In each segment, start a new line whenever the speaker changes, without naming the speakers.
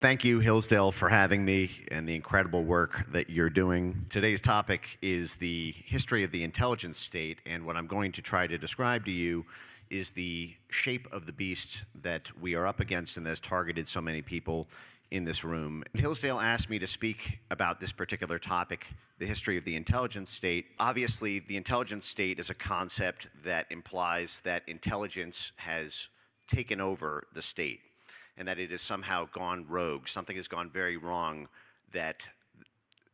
Thank you, Hillsdale, for having me and the incredible work that you're doing. Today's topic is the history of the intelligence state, and what I'm going to try to describe to you is the shape of the beast that we are up against and that's targeted so many people in this room. Hillsdale asked me to speak about this particular topic, the history of the intelligence state. Obviously, the intelligence state is a concept that implies that intelligence has taken over the state, and that it has somehow gone rogue. Something has gone very wrong, that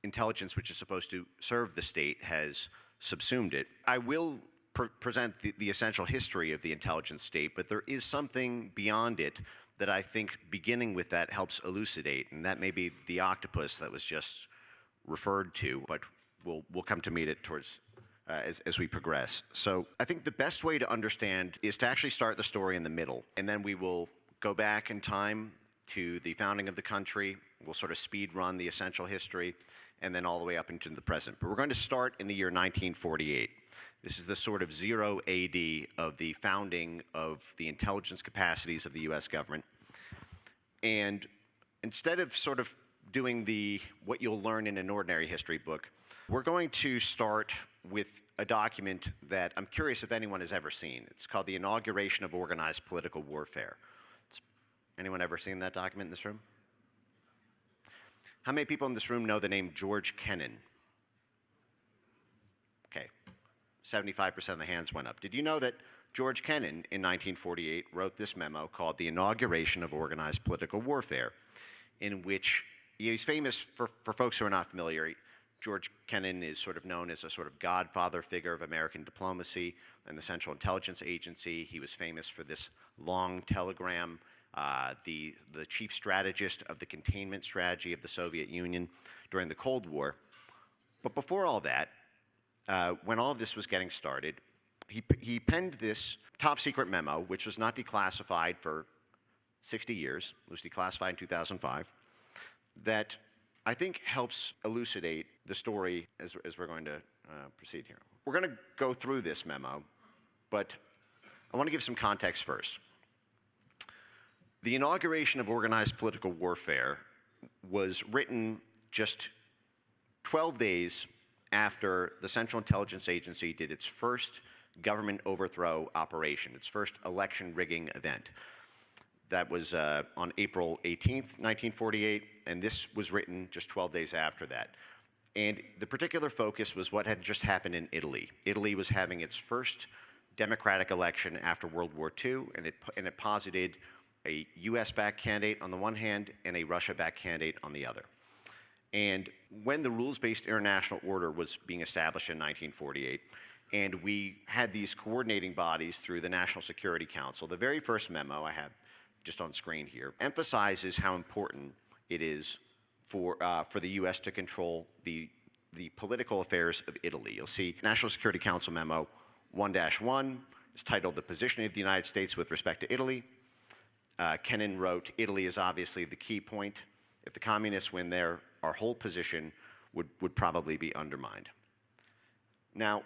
intelligence, which is supposed to serve the state, has subsumed it. I will present the essential history of the intelligence state, but there is something beyond it that I think, beginning with that, helps elucidate, and that may be the octopus that was just referred to, but we'll come to meet it towards as we progress. So I think the best way to understand is to actually start the story in the middle, and then we will go back in time to the founding of the country. We'll sort of speed run the essential history, and then all the way up into the present. But we're going to start in the year 1948. This is the sort of 0 AD of the founding of the intelligence capacities of the US government. And instead of sort of doing what you'll learn in an ordinary history book, we're going to start with a document that I'm curious if anyone has ever seen. It's called the Inauguration of Organized Political Warfare. Anyone ever seen that document in this room? How many people in this room know the name George Kennan? Okay, 75% of the hands went up. Did you know that George Kennan in 1948 wrote this memo called the Inauguration of Organized Political Warfare, in which he's famous for folks who are not familiar. George Kennan is sort of known as a sort of godfather figure of American diplomacy and the Central Intelligence Agency. He was famous for this long telegram, the chief strategist of the containment strategy of the Soviet Union during the Cold War. But before all that, when all of this was getting started, he penned this top secret memo, which was not declassified for 60 years. It was declassified in 2005, that I think helps elucidate the story as we're going to proceed here. We're going to go through this memo, but I want to give some context first. The Inauguration of Organized Political Warfare was written just 12 days after the Central Intelligence Agency did its first government overthrow operation, its first election rigging event. That was on April 18th, 1948, and this was written just 12 days after that. And the particular focus was what had just happened in Italy. Italy was having its first democratic election after World War II, and it posited a US-backed candidate on the one hand and a Russia-backed candidate on the other. And when the rules-based international order was being established in 1948, and we had these coordinating bodies through the National Security Council, the very first memo I have just on screen here emphasizes how important it is for the US to control the political affairs of Italy. You'll see National Security Council memo 1-1 is titled "The Position of the United States with Respect to Italy." Kennan wrote, "Italy is obviously the key point. If the communists win there, our whole position would probably be undermined." Now,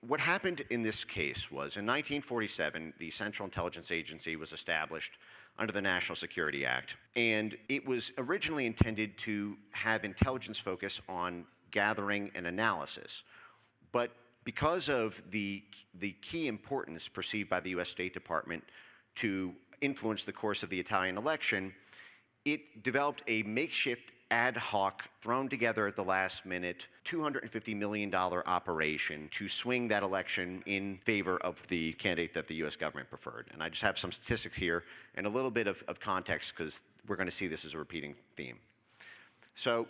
what happened in this case was in 1947, the Central Intelligence Agency was established under the National Security Act, and it was originally intended to have intelligence focus on gathering and analysis. But because of the key importance perceived by the US State Department to influence the course of the Italian election, it developed a makeshift, ad hoc, thrown together at the last minute, $250 million operation to swing that election in favor of the candidate that the US government preferred. And I just have some statistics here and a little bit of context, because we're going to see this as a repeating theme. So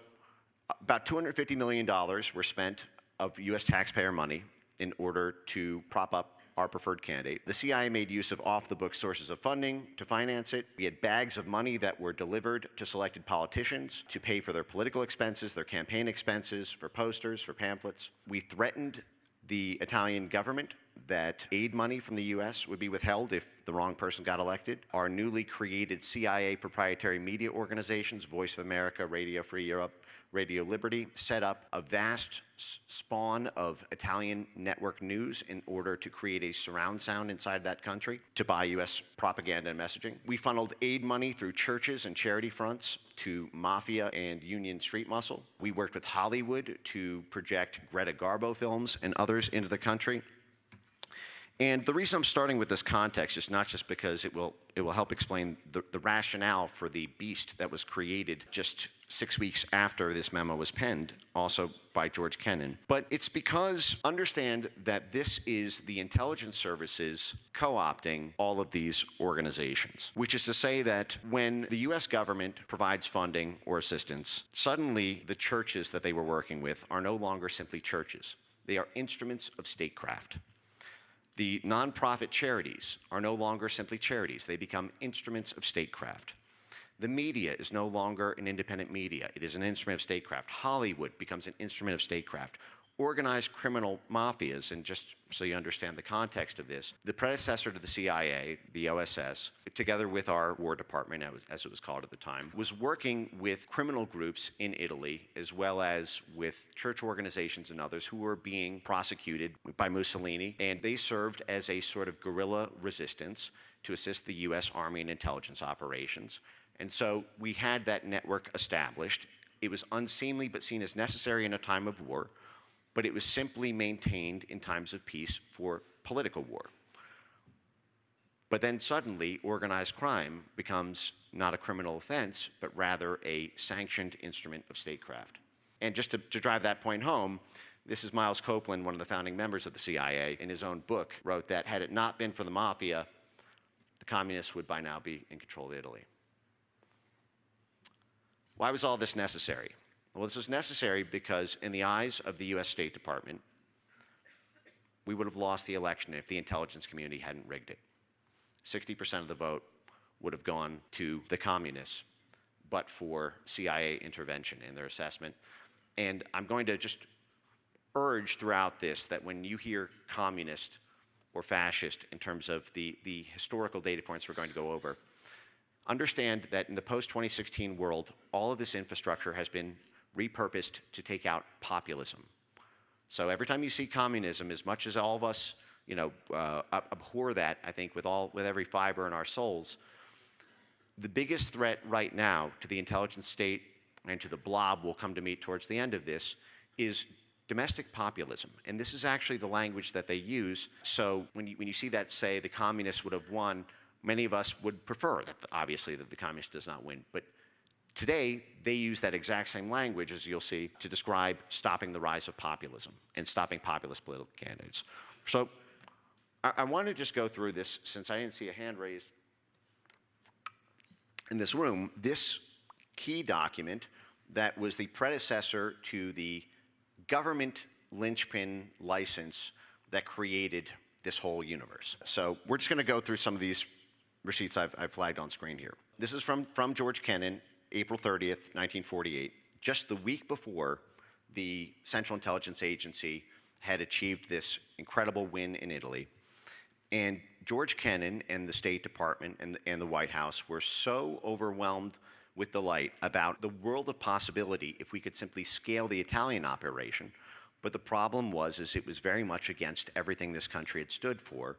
about $250 million were spent of US taxpayer money in order to prop up our preferred candidate. The CIA made use of off-the-book sources of funding to finance it. We had bags of money that were delivered to selected politicians to pay for their political expenses, their campaign expenses, for posters, for pamphlets. We threatened the Italian government that aid money from the U.S. would be withheld if the wrong person got elected. Our newly created CIA proprietary media organizations, Voice of America, Radio Free Europe, Radio Liberty, set up a vast spawn of Italian network news in order to create a surround sound inside that country to buy U.S. propaganda and messaging. We funneled aid money through churches and charity fronts to mafia and union street muscle. We worked with Hollywood to project Greta Garbo films and others into the country. And the reason I'm starting with this context is not just because it will help explain the rationale for the beast that was created just 6 weeks after this memo was penned, also by George Kennan, but it's because understand that this is the intelligence services co-opting all of these organizations, which is to say that when the U.S. government provides funding or assistance, suddenly the churches that they were working with are no longer simply churches. They are instruments of statecraft. The nonprofit charities are no longer simply charities. They become instruments of statecraft. The media is no longer an independent media. It is an instrument of statecraft. Hollywood becomes an instrument of statecraft. Organized criminal mafias, and just so you understand the context of this, the predecessor to the CIA, the OSS, together with our War Department, as it was called at the time, was working with criminal groups in Italy, as well as with church organizations and others who were being prosecuted by Mussolini, and they served as a sort of guerrilla resistance to assist the U.S. Army in intelligence operations. And so we had that network established. It was unseemly but seen as necessary in a time of war, but it was simply maintained in times of peace for political war. But then suddenly, organized crime becomes not a criminal offense, but rather a sanctioned instrument of statecraft. And just to drive that point home, this is Miles Copeland, one of the founding members of the CIA, in his own book, wrote that had it not been for the mafia, the communists would by now be in control of Italy. Why was all this necessary? Well, this was necessary because in the eyes of the U.S. State Department, we would have lost the election if the intelligence community hadn't rigged it. 60% of the vote would have gone to the communists, but for CIA intervention in their assessment. And I'm going to just urge throughout this that when you hear communist or fascist in terms of the historical data points we're going to go over, understand that in the post-2016 world, all of this infrastructure has been repurposed to take out populism. So every time you see communism, as much as all of us, abhor that, I think, with every fiber in our souls, the biggest threat right now to the intelligence state and to the Blob we'll come to meet towards the end of this is domestic populism. And this is actually the language that they use. So when you see that, say, the communists would have won, many of us would prefer that, obviously, that the communist does not win. But today, they use that exact same language, as you'll see, to describe stopping the rise of populism and stopping populist political candidates. So I want to just go through this, since I didn't see a hand raised in this room, this key document that was the predecessor to the government linchpin license that created this whole universe. So we're just going to go through some of these receipts I've flagged on screen here. This is from George Kennan, April 30th, 1948, just the week before the Central Intelligence Agency had achieved this incredible win in Italy. And George Kennan and the State Department and the White House were so overwhelmed with delight about the world of possibility if we could simply scale the Italian operation. But the problem was it was very much against everything this country had stood for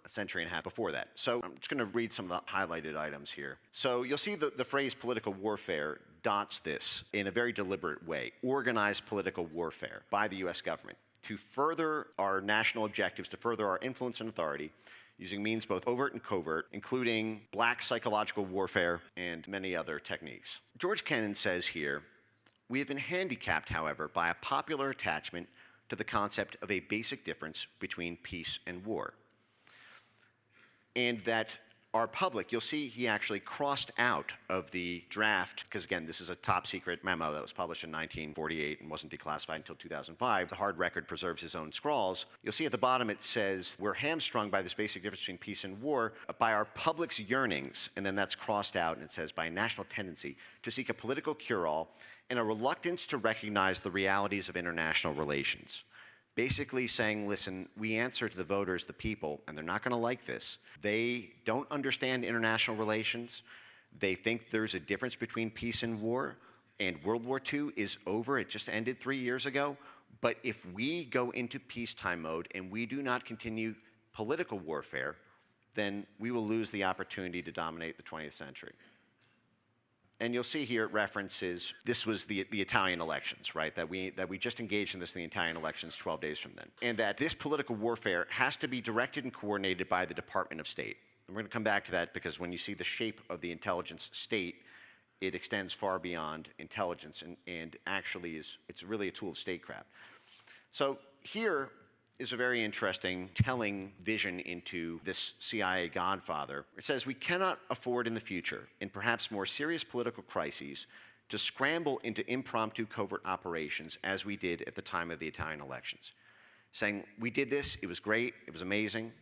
a century and a half before that. So I'm just going to read some of the highlighted items here. So you'll see the phrase political warfare dots this in a very deliberate way. Organized political warfare by the U.S. government to further our national objectives, to further our influence and authority, using means both overt and covert, including black psychological warfare and many other techniques. George Kennan says here, we have been handicapped, however, by a popular attachment to the concept of a basic difference between peace and war. And that our public, you'll see he actually crossed out of the draft, because again, this is a top secret memo that was published in 1948 and wasn't declassified until 2005. The hard record preserves his own scrawls. You'll see at the bottom it says, we're hamstrung by this basic difference between peace and war, by our public's yearnings, and then that's crossed out and it says, by a national tendency to seek a political cure-all and a reluctance to recognize the realities of international relations. basically saying, listen, we answer to the voters, the people, and they're not going to like this. They don't understand international relations. They think there's a difference between peace and war, and World War II is over. It just ended 3 years ago. But if we go into peacetime mode and we do not continue political warfare, then we will lose the opportunity to dominate the 20th century. And you'll see here it references, this was the Italian elections, right? That we just engaged in this in the Italian elections 12 days from then. And that this political warfare has to be directed and coordinated by the Department of State. And we're going to come back to that because when you see the shape of the intelligence state, it extends far beyond intelligence and actually it's really a tool of statecraft. So here is a very interesting, telling vision into this CIA godfather. It says, we cannot afford in the future, in perhaps more serious political crises, to scramble into impromptu covert operations as we did at the time of the Italian elections. Saying, we did this, it was great, it was amazing,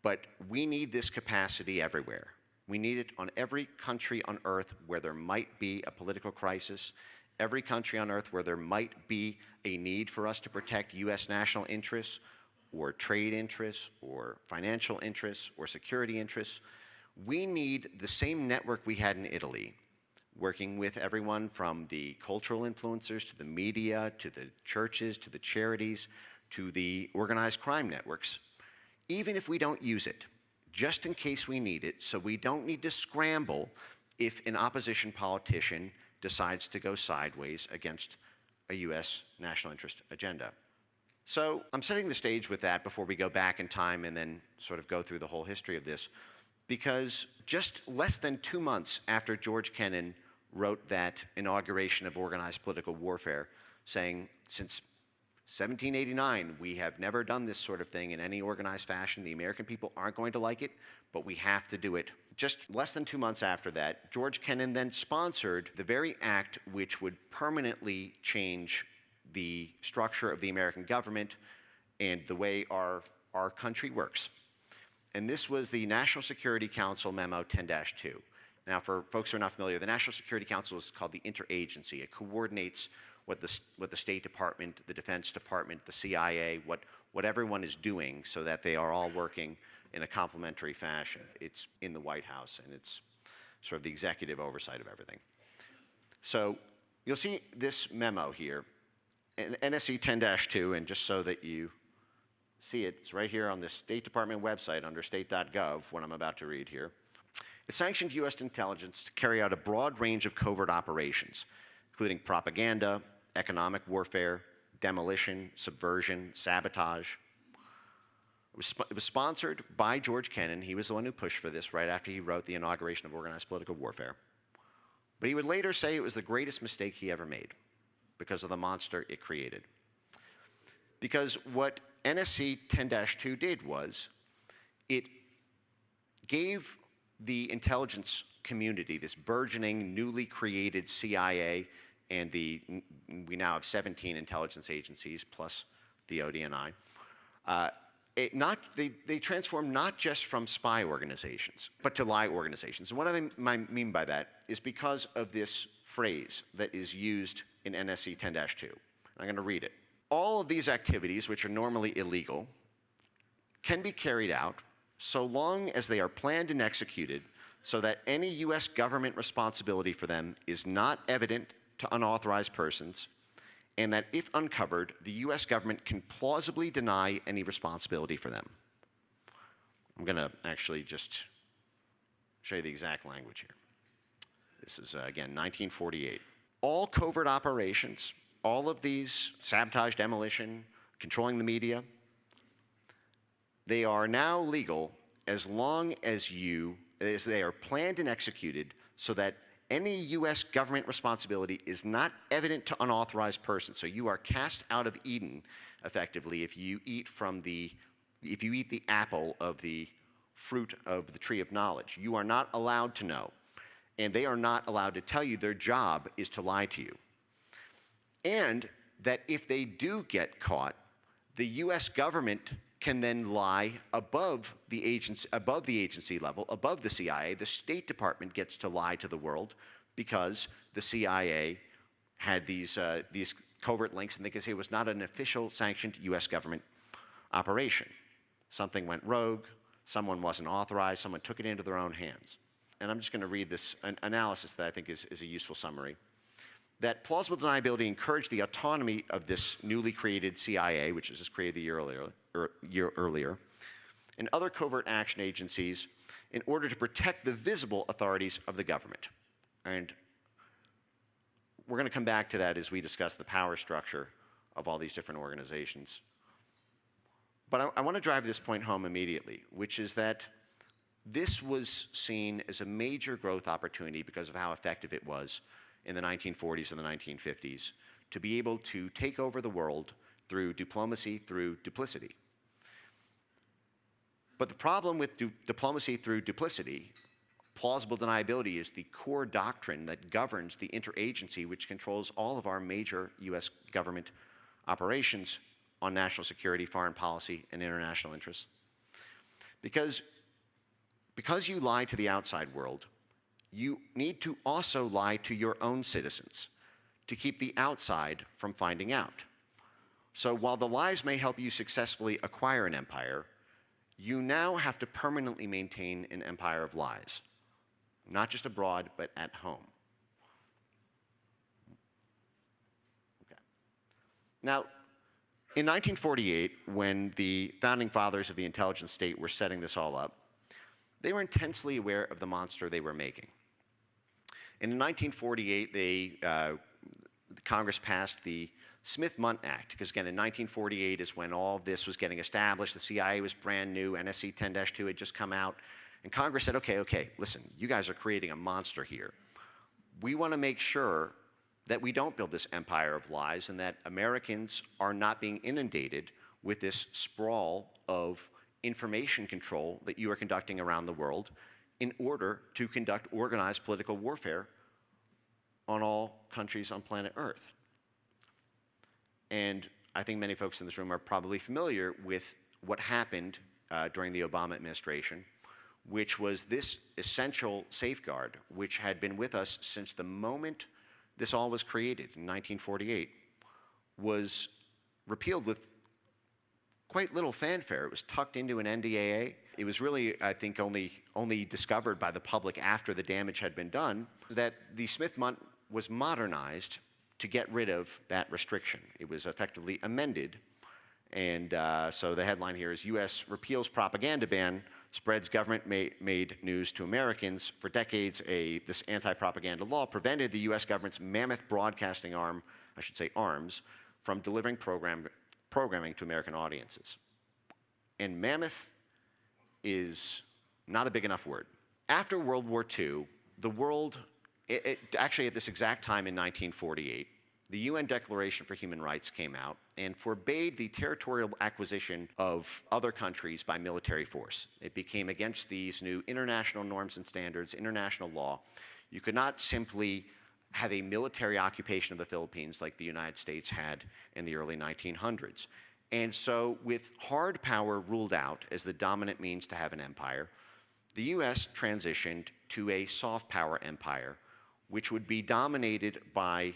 but we need this capacity everywhere. We need it on every country on earth where there might be a political crisis, every country on earth where there might be a need for us to protect U.S. national interests or trade interests or financial interests or security interests. We need the same network we had in Italy, working with everyone from the cultural influencers to the media, to the churches, to the charities, to the organized crime networks, even if we don't use it, just in case we need it, so we don't need to scramble if an opposition politician decides to go sideways against a U.S. national interest agenda. So I'm setting the stage with that before we go back in time and then sort of go through the whole history of this, because just less than 2 months after George Kennan wrote that inauguration of organized political warfare, saying, since 1789, we have never done this sort of thing in any organized fashion. The American people aren't going to like it, but we have to do it. Just less than 2 months after that, George Kennan then sponsored the very act which would permanently change the structure of the American government and the way our country works. And this was the National Security Council Memo 10-2. Now, for folks who are not familiar, the National Security Council is called the interagency. It coordinates what the State Department, the Defense Department, the CIA, what everyone is doing so that they are all working in a complementary fashion. It's in the White House, and it's sort of the executive oversight of everything. So you'll see this memo here, NSC 10-2, and just so that you see it, it's right here on the State Department website under state.gov, what I'm about to read here. It sanctioned U.S. intelligence to carry out a broad range of covert operations, including propaganda, economic warfare, demolition, subversion, sabotage. It was sponsored by George Kennan. He was the one who pushed for this right after he wrote the Inauguration of Organized Political Warfare. But he would later say it was the greatest mistake he ever made because of the monster it created. Because what NSC 10-2 did was it gave the intelligence community, this burgeoning, newly created CIA, and we now have 17 intelligence agencies plus the ODNI. They transformed not just from spy organizations, but to lie organizations. And what I mean by that is because of this phrase that is used in NSC 10-2. I'm going to read it. All of these activities, which are normally illegal, can be carried out so long as they are planned and executed so that any U.S. government responsibility for them is not evident to unauthorized persons, and that if uncovered, the U.S. government can plausibly deny any responsibility for them. I'm going to actually just show you the exact language here. This is, again, 1948. All covert operations, all of these, sabotage, demolition, controlling the media, they are now legal as long as they are planned and executed so that any U.S. government responsibility is not evident to unauthorized persons. So you are cast out of Eden, effectively, if you eat the apple of the fruit of the tree of knowledge. You are not allowed to know, and they are not allowed to tell you. Their job is to lie to you. And that if they do get caught, the U.S. government can then lie above the agency level, above the CIA. The State Department gets to lie to the world because the CIA had these covert links, and they could say it was not an official sanctioned U.S. government operation. Something went rogue, someone wasn't authorized, someone took it into their own hands. And I'm just going to read this analysis that I think is a useful summary. That plausible deniability encouraged the autonomy of this newly created CIA, which was just created a year earlier, and other covert action agencies in order to protect the visible authorities of the government. And we're going to come back to that as we discuss the power structure of all these different organizations. But I want to drive this point home immediately, which is that this was seen as a major growth opportunity because of how effective it was in the 1940s and the 1950s to be able to take over the world through diplomacy, through duplicity. But the problem with diplomacy through duplicity, plausible deniability, is the core doctrine that governs the interagency which controls all of our major U.S. government operations on national security, foreign policy, and international interests. Because you lie to the outside world, you need to also lie to your own citizens to keep the outside from finding out. So while the lies may help you successfully acquire an empire, you now have to permanently maintain an empire of lies, not just abroad, but at home. Okay. Now, in 1948, when the founding fathers of the intelligence state were setting this all up, they were intensely aware of the monster they were making. And in 1948, Congress passed the Smith-Mundt Act, because again, in 1948 is when all this was getting established. The CIA was brand new, NSC 10-2 had just come out, and Congress said, okay, listen, you guys are creating a monster here. We want to make sure that we don't build this empire of lies and that Americans are not being inundated with this sprawl of information control that you are conducting around the world in order to conduct organized political warfare on all countries on planet Earth. And I think many folks in this room are probably familiar with what happened during the Obama administration, which was this essential safeguard, which had been with us since the moment this all was created in 1948, was repealed with quite little fanfare. It was tucked into an NDAA. It was really, I think, only discovered by the public after the damage had been done that the Smith-Mundt was modernized to get rid of that restriction. It was effectively amended. And so the headline here is U.S. repeals propaganda ban, spreads government-made news to Americans. For decades, this anti-propaganda law prevented the U.S. government's mammoth broadcasting arm, I should say arms, from delivering programming to American audiences. And mammoth is not a big enough word. After World War II, the world, actually at this exact time in 1948, the UN Declaration for Human Rights came out and forbade the territorial acquisition of other countries by military force. It became against these new international norms and standards, international law. You could not simply have a military occupation of the Philippines like the United States had in the early 1900s. And so with hard power ruled out as the dominant means to have an empire, the US transitioned to a soft power empire, which would be dominated by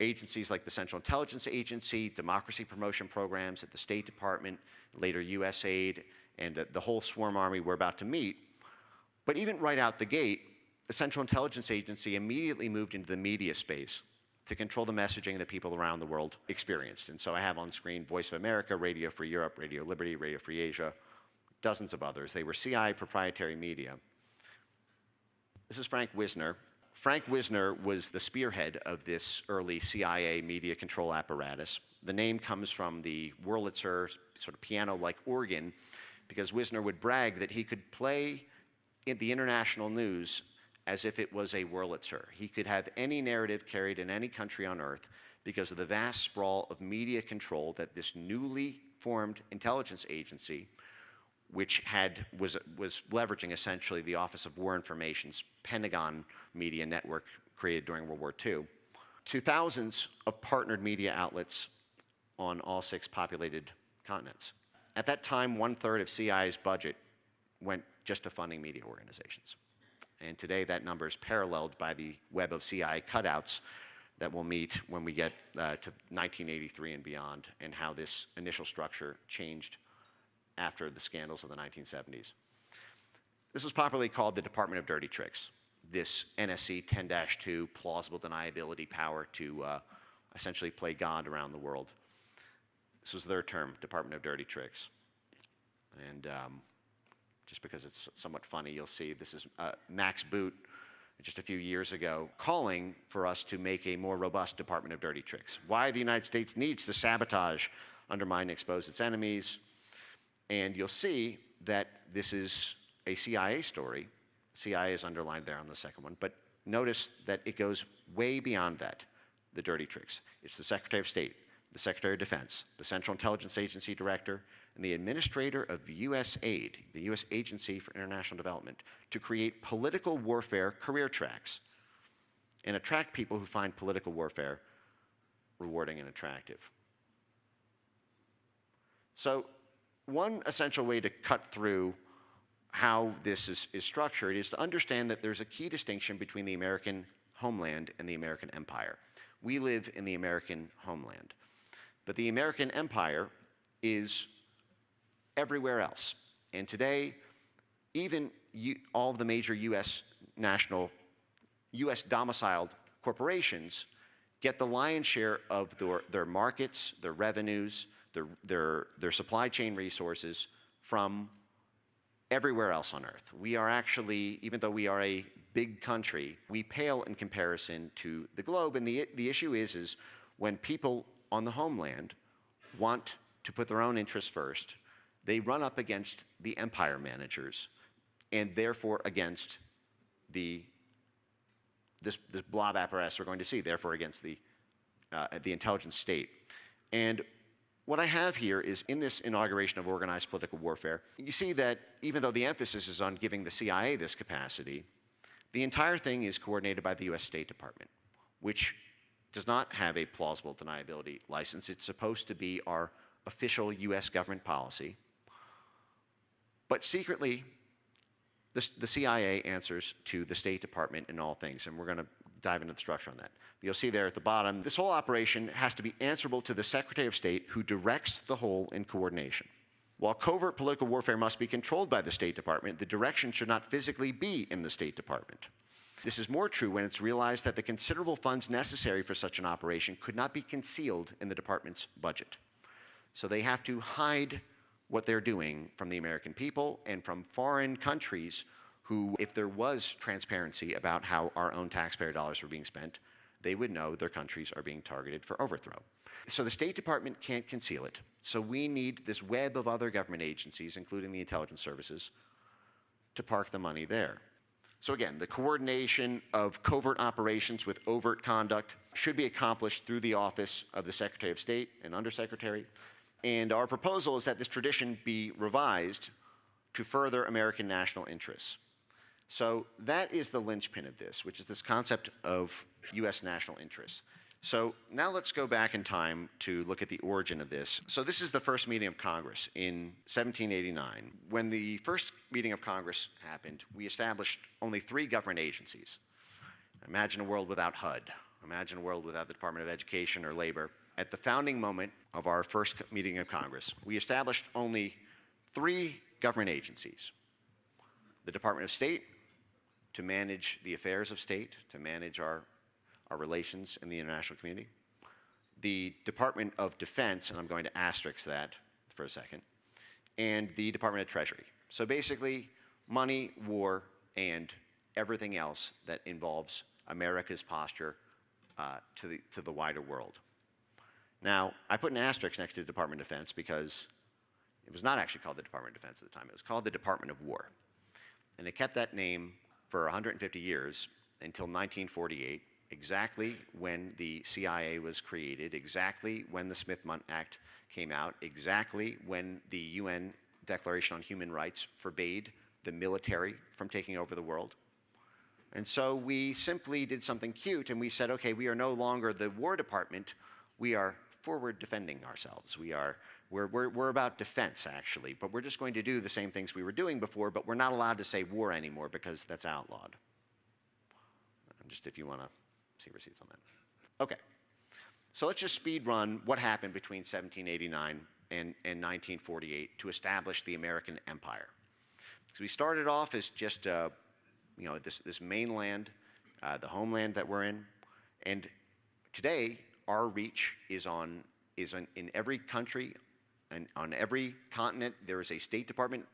agencies like the Central Intelligence Agency, democracy promotion programs at the State Department, later USAID, and the whole swarm army we're about to meet. But even right out the gate, the Central Intelligence Agency immediately moved into the media space to control the messaging that people around the world experienced. And so I have on screen Voice of America, Radio Free Europe, Radio Liberty, Radio Free Asia, dozens of others. They were CIA proprietary media. This is Frank Wisner. Frank Wisner was the spearhead of this early CIA media control apparatus. The name comes from the Wurlitzer sort of piano-like organ, because Wisner would brag that he could play in the international news as if it was a Wurlitzer. He could have any narrative carried in any country on earth because of the vast sprawl of media control that this newly formed intelligence agency, which was leveraging essentially the Office of War Information's Pentagon media network created during World War II, to thousands of partnered media outlets on all 6 populated continents. At that time, 1/3 of CIA's budget went just to funding media organizations. And today that number is paralleled by the web of CIA cutouts that we'll meet when we get to 1983 and beyond, and how this initial structure changed after the scandals of the 1970s. This was popularly called the Department of Dirty Tricks, this NSC 10-2 plausible deniability power to essentially play God around the world. This was their term, Department of Dirty Tricks. And just because it's somewhat funny, you'll see this is Max Boot just a few years ago calling for us to make a more robust Department of Dirty Tricks. Why the United States needs to sabotage, undermine, and expose its enemies. And you'll see that this is a CIA story. CIA is underlined there on the second one, but notice that it goes way beyond that, the dirty tricks. It's the Secretary of State, the Secretary of Defense, the Central Intelligence Agency Director, and the Administrator of USAID, the U.S. Agency for International Development, to create political warfare career tracks and attract people who find political warfare rewarding and attractive. So one essential way to cut through how this is structured is to understand that there's a key distinction between the American homeland and the American empire. We live in the American homeland, but the American empire is everywhere else. And today, even all of the major U.S. domiciled corporations get the lion's share of their markets, their revenues, their supply chain resources from everywhere else on Earth. We are actually, even though we are a big country, we pale in comparison to the globe. And the issue is when people on the homeland want to put their own interests first, they run up against the empire managers, and therefore against this blob apparatus we're going to see, therefore against the intelligence state. And what I have here is, in this inauguration of organized political warfare, you see that even though the emphasis is on giving the CIA this capacity, the entire thing is coordinated by the U.S. State Department, which does not have a plausible deniability license. It's supposed to be our official U.S. government policy. But secretly, the CIA answers to the State Department in all things, and we're going to dive into the structure on that. You'll see there at the bottom, this whole operation has to be answerable to the Secretary of State, who directs the whole in coordination. While covert political warfare must be controlled by the State Department, the direction should not physically be in the State Department. This is more true when it's realized that the considerable funds necessary for such an operation could not be concealed in the department's budget. So they have to hide what they're doing from the American people and from foreign countries who, if there was transparency about how our own taxpayer dollars were being spent, they would know their countries are being targeted for overthrow. So the State Department can't conceal it. So we need this web of other government agencies, including the intelligence services, to park the money there. So again, the coordination of covert operations with overt conduct should be accomplished through the Office of the Secretary of State and Undersecretary. And our proposal is that this tradition be revised to further American national interests. So that is the linchpin of this, which is this concept of U.S. national interests. So now let's go back in time to look at the origin of this. So this is the first meeting of Congress in 1789. When the first meeting of Congress happened, we established only 3 government agencies. Imagine a world without HUD. Imagine a world without the Department of Education or Labor. At the founding moment of our first meeting of Congress, we established only 3 government agencies. The Department of State, to manage the affairs of state, to manage our relations in the international community. The Department of Defense, and I'm going to asterisk that for a second, and the Department of Treasury. So basically, money, war, and everything else that involves America's posture to the wider world. Now, I put an asterisk next to the Department of Defense because it was not actually called the Department of Defense at the time. It was called the Department of War. And it kept that name for 150 years until 1948, exactly when the CIA was created, exactly when the Smith-Mundt Act came out, exactly when the UN Declaration on Human Rights forbade the military from taking over the world. And so we simply did something cute and we said, okay, we are no longer the War Department, we are forward defending ourselves. We're about defense, actually, but we're just going to do the same things we were doing before, but we're not allowed to say war anymore because that's outlawed. Just if you want to see receipts on that. Okay, so let's just speed run what happened between 1789 and 1948 to establish the American Empire. So we started off as just this mainland, the homeland that we're in, and today our reach is in every country and on every continent. There is a State Department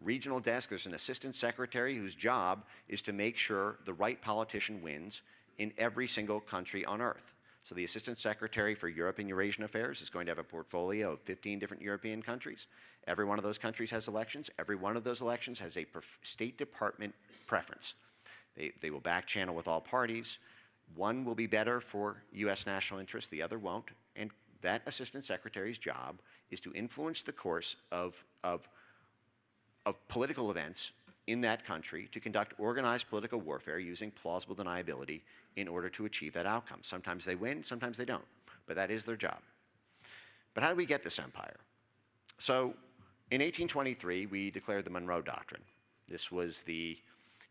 regional desk. There's an assistant secretary whose job is to make sure the right politician wins in every single country on earth. So the Assistant Secretary for Europe and Eurasian Affairs is going to have a portfolio of 15 different European countries. Every one of those countries has elections. Every one of those elections has a State Department preference. They will back channel with all parties. One will be better for U.S. national interest, the other won't. And that Assistant Secretary's job is to influence the course of political events in that country, to conduct organized political warfare using plausible deniability in order to achieve that outcome. Sometimes they win, sometimes they don't, but that is their job. But how do we get this empire? So in 1823, we declared the Monroe Doctrine. This was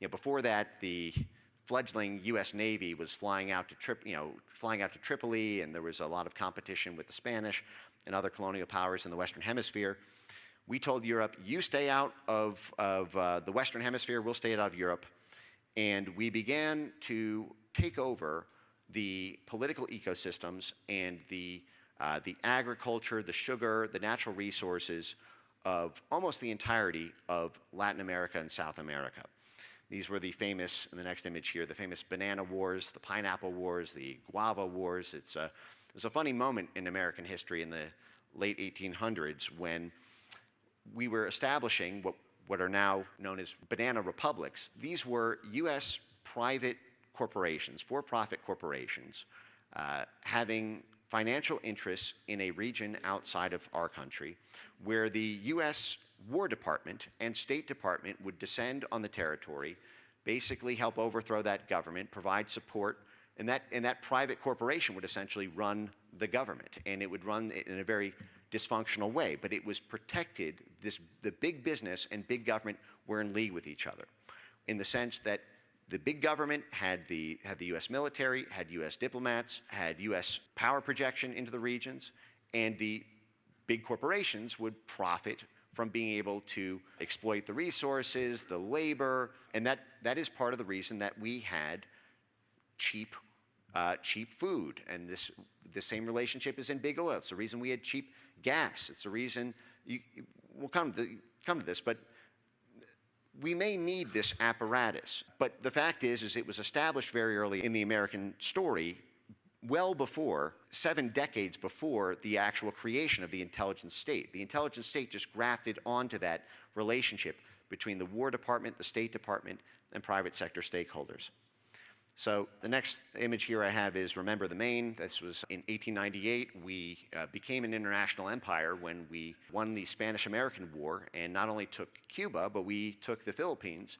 before that, the fledgling U.S. Navy was flying out to Tripoli, and there was a lot of competition with the Spanish and other colonial powers in the Western Hemisphere. We told Europe, you stay out of the Western Hemisphere, we'll stay out of Europe. And we began to take over the political ecosystems and the agriculture, the sugar, the natural resources of almost the entirety of Latin America and South America. These were the famous, in the next image here, the famous banana wars, the pineapple wars, the guava wars. It's a funny moment in American history in the late 1800s when we were establishing what are now known as banana republics. These were U.S. private corporations, for-profit corporations, having financial interests in a region outside of our country, where the U.S. War Department and State Department would descend on the territory, basically help overthrow that government, provide support, and that private corporation would essentially run the government, and it would run it in a very dysfunctional way, but it was protected. The big business and big government were in league with each other, in the sense that the big government had the U.S. military, had U.S. diplomats, had U.S. power projection into the regions, and the big corporations would profit from being able to exploit the resources, the labor, and that is part of the reason that we had cheap food. And the same relationship is in big oil. It's the reason we had cheap gas. It's the reason we'll come to this, but we may need this apparatus. But the fact is it was established very early in the American story, well before, 7 decades before the actual creation of the intelligence state. The intelligence state just grafted onto that relationship between the War Department, the State Department, and private sector stakeholders. So the next image here I have is Remember the Maine. This was in 1898. We became an international empire when we won the Spanish-American War, and not only took Cuba, but we took the Philippines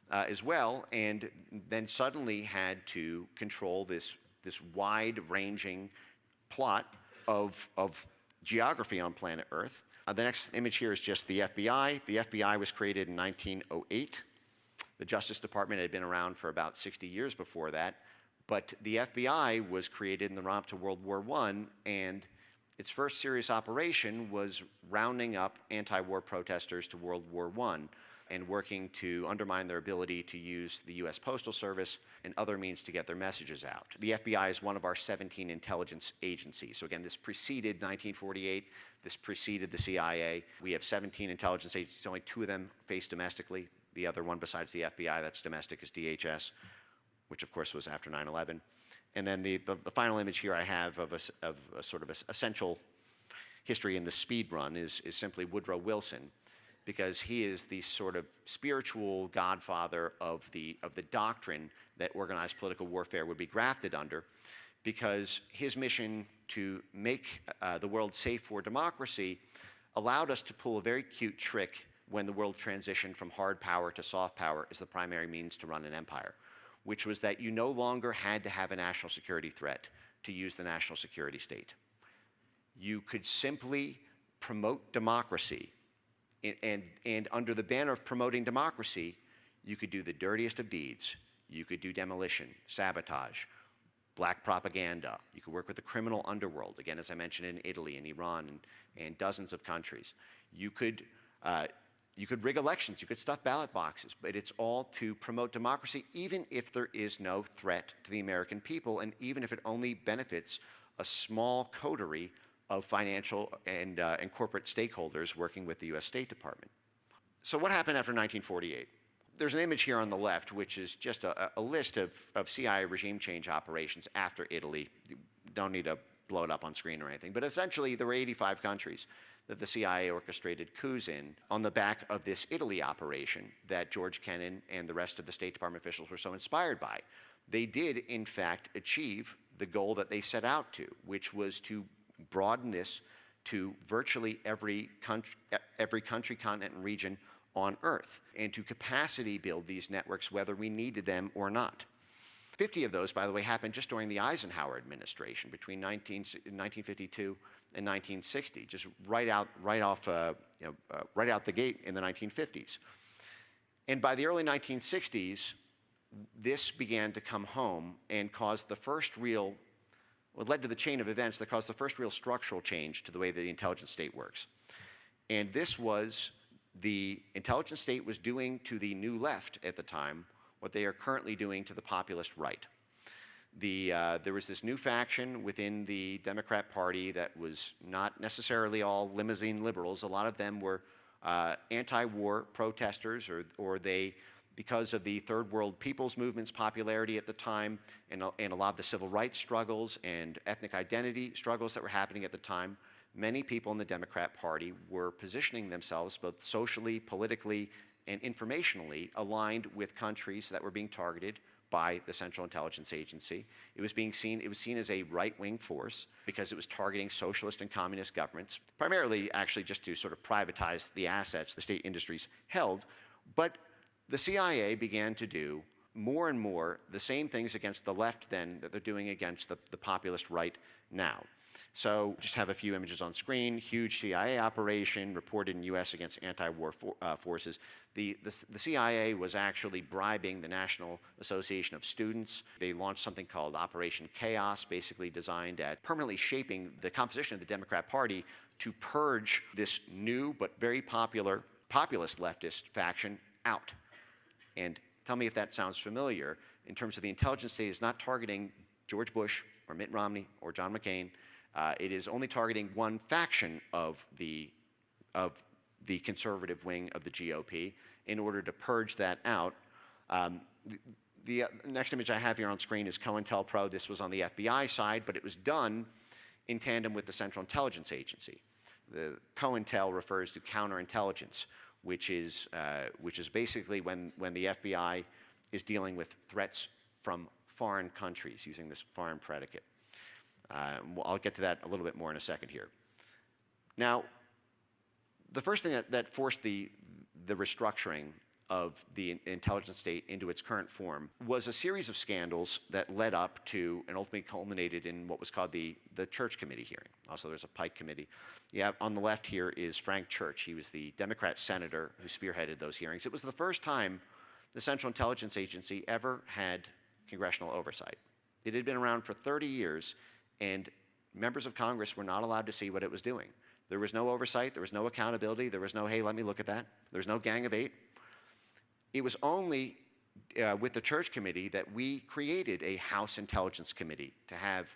as well, and then suddenly had to control this wide-ranging plot of geography on planet Earth. The next image here is just the FBI. The FBI was created in 1908. The Justice Department had been around for about 60 years before that, but the FBI was created in the run-up to World War I, and its first serious operation was rounding up anti-war protesters to World War I and working to undermine their ability to use the U.S. Postal Service and other means to get their messages out. The FBI is one of our 17 intelligence agencies. So again, this preceded 1948. This preceded the CIA. We have 17 intelligence agencies. Only 2 of them face domestically. The other one besides the FBI that's domestic is DHS, which of course was after 9/11. And then the final image here I have of a sort of essential history in the speed run is simply Woodrow Wilson, because he is the sort of spiritual godfather of the doctrine that organized political warfare would be grafted under, because his mission to make the world safe for democracy allowed us to pull a very cute trick when the world transitioned from hard power to soft power as the primary means to run an empire, which was that you no longer had to have a national security threat to use the national security state. You could simply promote democracy, and under the banner of promoting democracy, you could do the dirtiest of deeds. You could do demolition, sabotage, black propaganda. You could work with the criminal underworld, again, as I mentioned, in Italy and Iran and dozens of countries. You could rig elections, you could stuff ballot boxes, but it's all to promote democracy, even if there is no threat to the American people, and even if it only benefits a small coterie of financial and corporate stakeholders working with the US State Department. So what happened after 1948? There's an image here on the left, which is just a list of CIA regime change operations after Italy. You don't need to blow it up on screen or anything, but essentially there were 85 countries that the CIA orchestrated coups in on the back of this Italy operation that George Kennan and the rest of the State Department officials were so inspired by. They did, in fact, achieve the goal that they set out to, which was to broaden this to virtually every country, continent, and region on Earth, and to capacity build these networks whether we needed them or not. 50 of those, by the way, happened just during the Eisenhower administration between 1952 and 1960, just right out the gate in the 1950s. And by the early 1960s, this began to come home and caused the first real, well, it led to the chain of events that caused the first real structural change to the way the intelligence state works. And this was the intelligence state was doing to the New Left at the time what they are currently doing to the populist right. There was this new faction within the Democrat Party that was not necessarily all limousine liberals. A lot of them were anti-war protesters, or they, because of the Third World People's Movement's popularity at the time, and a lot of the civil rights struggles and ethnic identity struggles that were happening at the time, many people in the Democrat Party were positioning themselves both socially, politically, and informationally aligned with countries that were being targeted by the Central Intelligence Agency. It was seen as a right-wing force because it was targeting socialist and communist governments, primarily actually just to sort of privatize the assets the state industries held. But the CIA began to do more and more the same things against the left then that they're doing against the populist right now. So just have a few images on screen. Huge CIA operation reported in U.S. against anti-war forces. The CIA was actually bribing the National Association of Students. They launched something called Operation Chaos, basically designed at permanently shaping the composition of the Democrat Party to purge this new but very popular populist leftist faction out. And tell me if that sounds familiar. In terms of the intelligence state, is not targeting George Bush or Mitt Romney or John McCain. It is only targeting one faction of the conservative wing of the GOP in order to purge that out. The next image I have here on screen is COINTELPRO. This was on the FBI side, but it was done in tandem with the Central Intelligence Agency. The COINTEL refers to counterintelligence, which is basically when the FBI is dealing with threats from foreign countries using this foreign predicate. I'll get to that a little bit more in a second here. Now, the first thing that forced the restructuring of the intelligence state into its current form was a series of scandals that led up to and ultimately culminated in what was called the Church Committee hearing. Also, there's a Pike Committee. Yeah, on the left here is Frank Church. He was the Democrat senator who spearheaded those hearings. It was the first time the Central Intelligence Agency ever had congressional oversight. It had been around for 30 years, and members of Congress were not allowed to see what it was doing. There was no oversight, there was no accountability, there was no, hey, let me look at that. There was no Gang of Eight. It was only with the Church Committee that we created a House Intelligence Committee to have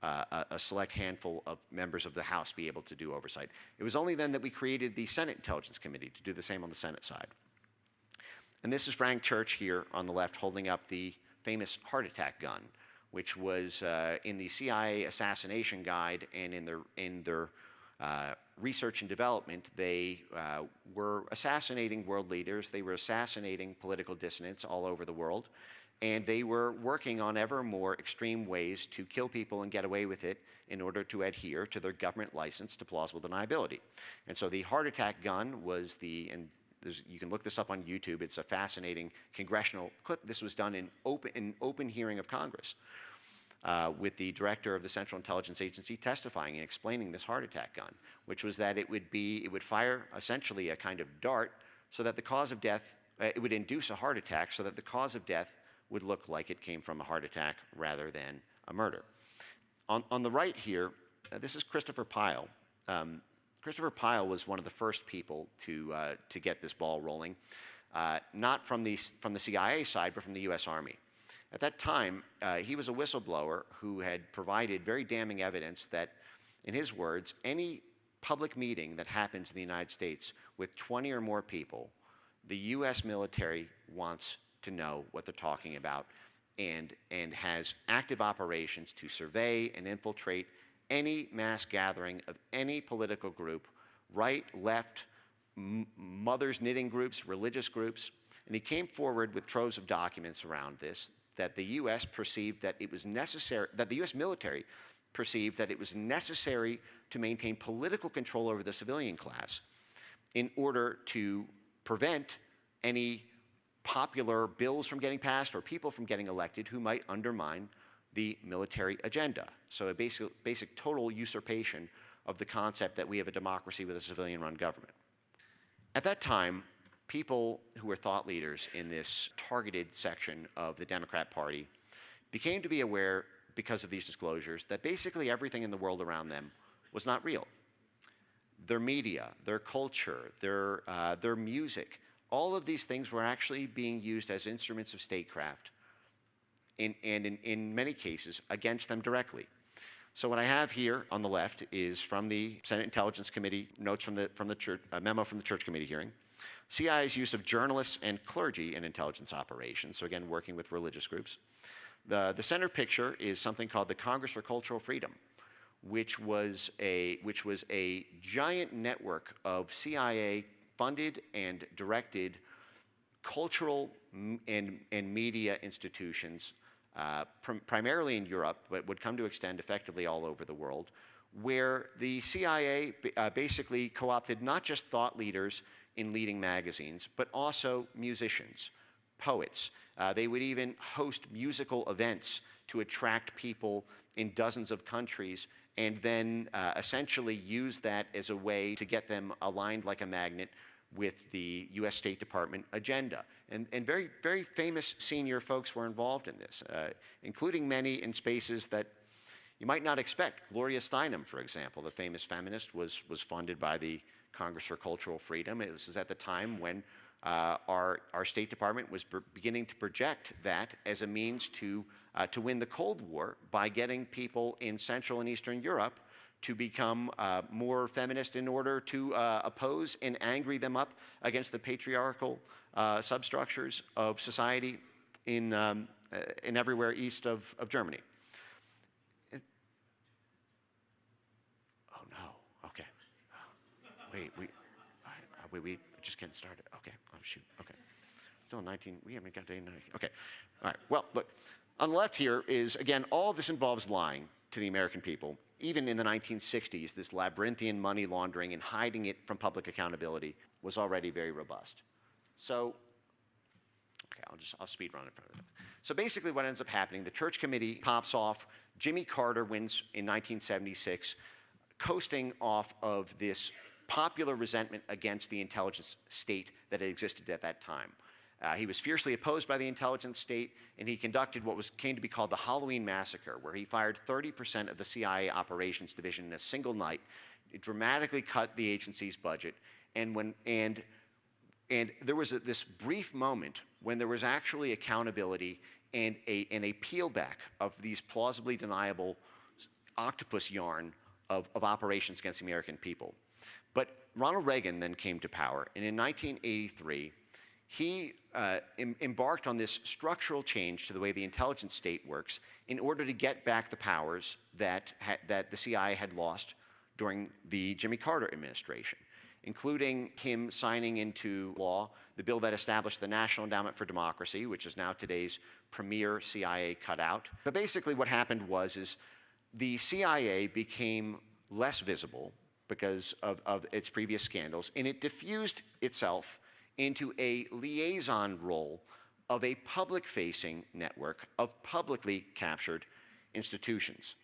a select handful of members of the House be able to do oversight. It was only then that we created the Senate Intelligence Committee to do the same on the Senate side. And this is Frank Church here on the left holding up the famous heart attack gun, which was in the CIA assassination guide and in their research and development. They were assassinating world leaders. They were assassinating political dissidents all over the world. And they were working on ever more extreme ways to kill people and get away with it in order to adhere to their government license to plausible deniability. And so the heart attack gun was and you can look this up on YouTube. It's a fascinating congressional clip. This was done in open hearing of Congress with the director of the Central Intelligence Agency testifying and explaining this heart attack gun, which was that it would fire essentially a kind of dart so that the cause of death, it would induce a heart attack so that the cause of death would look like it came from a heart attack rather than a murder. On the right here, this is Christopher Pyle. Christopher Pyle was one of the first people to get this ball rolling, not from the CIA side, but from the U.S. Army. At that time, he was a whistleblower who had provided very damning evidence that, in his words, any public meeting that happens in the United States with 20 or more people, the U.S. military wants to know what they're talking about and has active operations to survey and infiltrate any mass gathering of any political group, right, left, mothers knitting groups, religious groups. And he came forward with troves of documents around this, that the U.S. perceived that it was necessary, that the U.S. military perceived that it was necessary to maintain political control over the civilian class in order to prevent any popular bills from getting passed or people from getting elected who might undermine the military agenda. So a basic total usurpation of the concept that we have a democracy with a civilian-run government. At that time, people who were thought leaders in this targeted section of the Democrat Party became to be aware, because of these disclosures, that basically everything in the world around them was not real. Their media, their culture, their music, all of these things were actually being used as instruments of statecraft, and in many cases against them directly. So what I have here on the left is from the Senate Intelligence Committee, notes from the church, a memo from the Church Committee hearing. CIA's use of journalists and clergy in intelligence operations, so again, working with religious groups. The center picture is something called the Congress for Cultural Freedom, which was a giant network of CIA-funded and directed cultural and media institutions, primarily in Europe, but would come to extend effectively all over the world, where the CIA basically co-opted not just thought leaders in leading magazines, but also musicians, poets. They would even host musical events to attract people in dozens of countries, and then essentially use that as a way to get them aligned like a magnet with the U.S. State Department agenda. And very, very famous senior folks were involved in this, including many in spaces that you might not expect. Gloria Steinem, for example, the famous feminist, was funded by the Congress for Cultural Freedom. It was at the time when our State Department was beginning to project that as a means to win the Cold War by getting people in Central and Eastern Europe to become more feminist in order to oppose and angry them up against the patriarchal substructures of society in everywhere east of Germany. Oh no, okay. Wait, we just getting started. Okay, oh shoot, okay. Still 19, we haven't got to 19. Okay, all right, well, look. On the left here is, again, all this involves lying to the American people. Even in the 1960s, this labyrinthian money laundering and hiding it from public accountability was already very robust. So, okay, I'll speed run in front of it. So basically what ends up happening, the Church Committee pops off, Jimmy Carter wins in 1976, coasting off of this popular resentment against the intelligence state that had existed at that time. He was fiercely opposed by the intelligence state, and he conducted what came to be called the Halloween Massacre, where he fired 30% of the CIA operations division in a single night. It dramatically cut the agency's budget, and there was this brief moment when there was actually accountability and a peel back of these plausibly deniable octopus yarn of operations against the American people. But Ronald Reagan then came to power, and in 1983, he embarked on this structural change to the way the intelligence state works in order to get back the powers that the CIA had lost during the Jimmy Carter administration, including him signing into law the bill that established the National Endowment for Democracy, which is now today's premier CIA cutout. But basically what happened is the CIA became less visible because of its previous scandals, and it diffused itself into a liaison role of a public-facing network of publicly captured institutions.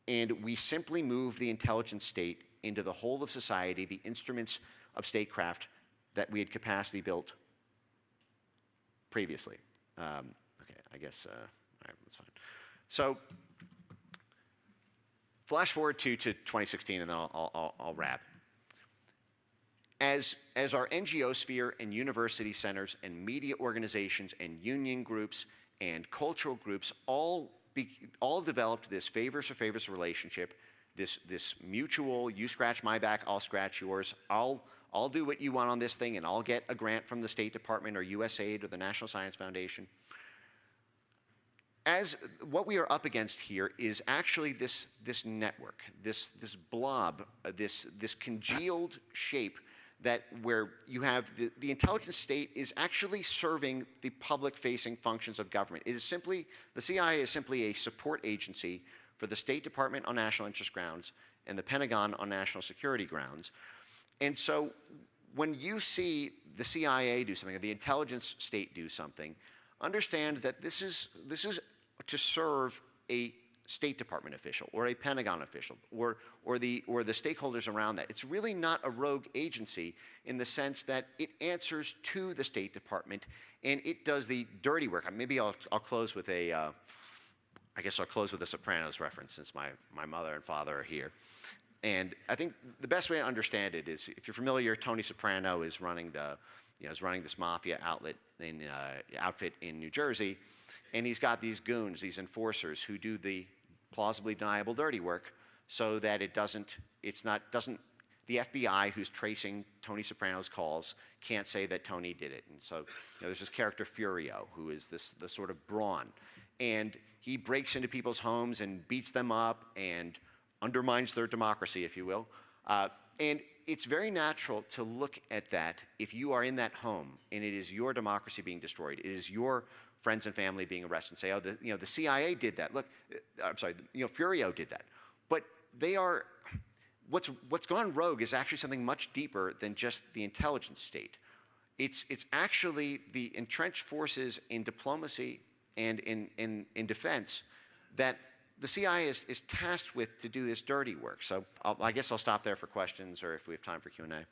And we simply moved the intelligence state into the whole of society, the instruments of statecraft that we had capacity built previously. Okay, I guess, all right, that's fine. So flash forward to 2016, and then I'll wrap. As our NGO sphere and university centers and media organizations and union groups and cultural groups all developed this favors for favors relationship, this mutual, you scratch my back, I'll scratch yours, I'll do what you want on this thing, and I'll get a grant from the State Department or USAID or the National Science Foundation. As what we are up against here is actually this network, this blob, this congealed shape that where you have the intelligence state is actually serving the public-facing functions of government. It is simply, the CIA is simply a support agency for the State Department on national interest grounds and the Pentagon on national security grounds. And so when you see the CIA do something, or the intelligence state do something, understand that this is to serve a State Department official or a Pentagon official or the stakeholders around that. It's really not a rogue agency in the sense that it answers to the State Department and it does the dirty work. Maybe I'll close with a, I guess I'll close with a Sopranos reference since my mother and father are here. And I think the best way to understand it is, if you're familiar, Tony Soprano is running this mafia outfit in New Jersey, and he's got these goons, these enforcers who do the plausibly deniable dirty work, so that the FBI who's tracing Tony Soprano's calls can't say that Tony did it. And so there's this character Furio, who is the sort of brawn, and he breaks into people's homes and beats them up and undermines their democracy, if you will. And it's very natural to look at that if you are in that home and it is your democracy being destroyed. It is your friends and family being arrested and say, oh, the CIA did that. Look, I'm sorry, Furio did that. But they are, what's gone rogue is actually something much deeper than just the intelligence state. It's actually the entrenched forces in diplomacy and in defense that the CIA is tasked with to do this dirty work. So I guess I'll stop there for questions, or if we have time for Q&A.